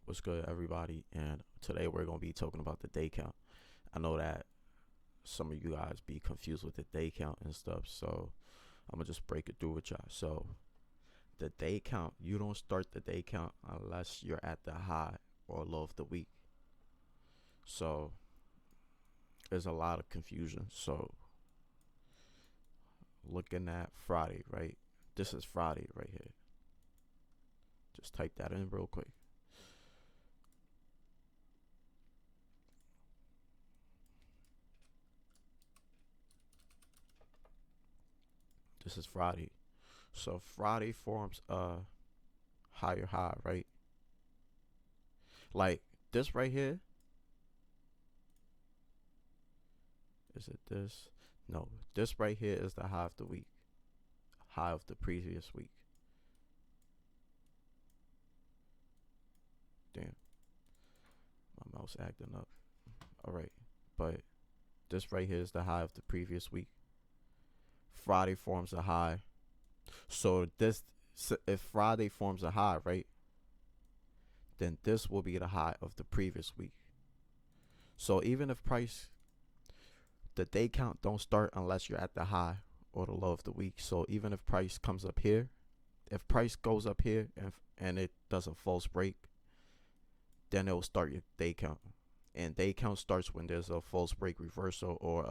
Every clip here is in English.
What's good, everybody? And today we're going to be talking about the day count. I know that some of you guys be confused with the day count and stuff, so I'm going to just break it through with y'all. So, the day count, you don't start the day count unless you're at the high or low of the week. So, there's a lot of confusion. So, looking at Friday, right? This is Friday right here. Just type that in real quick. This is Friday. So Friday forms a higher high, right? Like this right here. Is it this? No, this right here is the high of the week. High of the previous week. Damn, my mouse acting up. All right, but this right here is the high of the previous week. Friday forms a high. So this, if Friday forms a high, right? Then this will be the high of the previous week. So even if price, the day count don't start unless you're at the high or the low of the week. So even if price comes up here, if price goes up here and it does a false break, then it will start your day count. And day count starts when there's a false break reversal or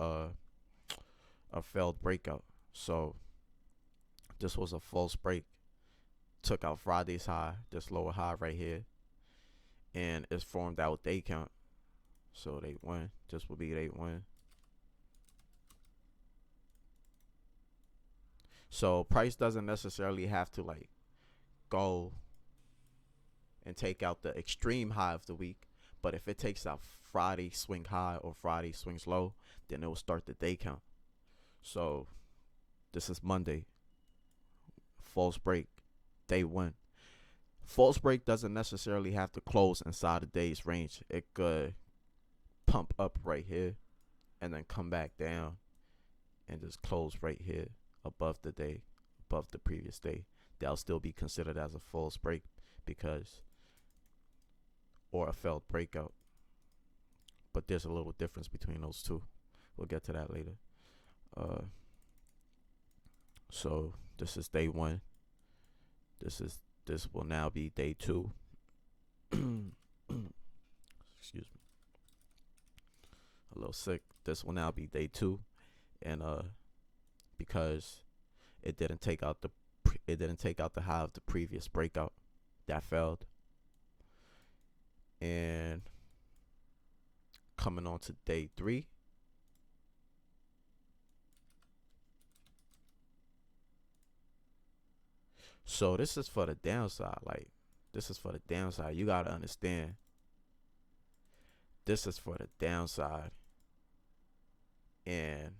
a failed breakout. So this was a false break. Took out Friday's high, this lower high right here, and it's formed out day count. So they win. This will be they win. So price doesn't necessarily have to like go and take out the extreme high of the week, but if it takes out Friday swing high or Friday swings low, then it will start the day count. So this is Monday. False break. Day one. False break doesn't necessarily have to close inside the day's range. It could pump up right here and then come back down and just close right here above the day, above the previous day. That'll still be considered as a false break because, or a failed breakout. But there's a little difference between those two. We'll get to that later. So this is day one. This will now be day two. Excuse me. A little sick. This will now be day two, and because it didn't take out the high of the previous breakout that failed, and coming on to day three. So this is for the downside. Like, this is for the downside. You gotta understand. This is for the downside. And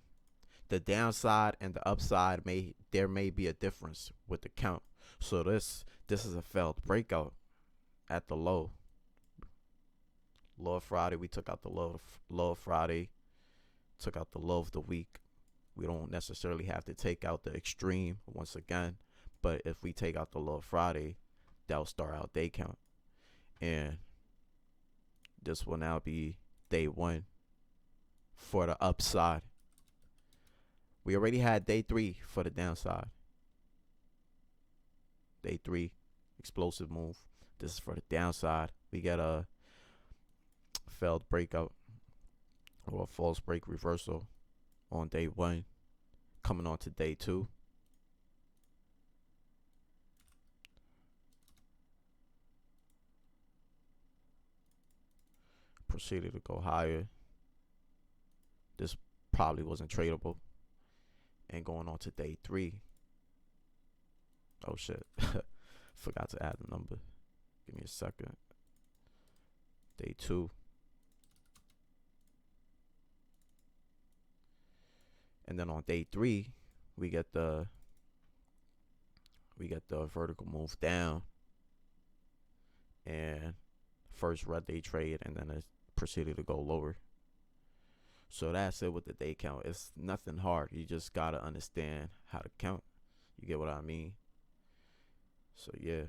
the downside and the upside there may be a difference with the count. So this is a failed breakout at the low. Low of Friday, we took out the low of Friday, took out the low of the week. We don't necessarily have to take out the extreme once again. But if we take out the low of Friday, that'll start out day count. And this will now be day one for the upside. We already had day three for the downside. Day three, explosive move. This is for the downside. We get a failed breakout or a false break reversal on day one. Coming on to day two. Proceeded to go higher. This probably wasn't tradable. And going on to day three. Oh shit. Forgot to add the number. Give me a second. Day two. And then on day three, we get the vertical move down. And first red day trade, and then it proceeded to go lower. So that's it with the day count. It's nothing hard. You just gotta understand how to count. You get what I mean? So yeah.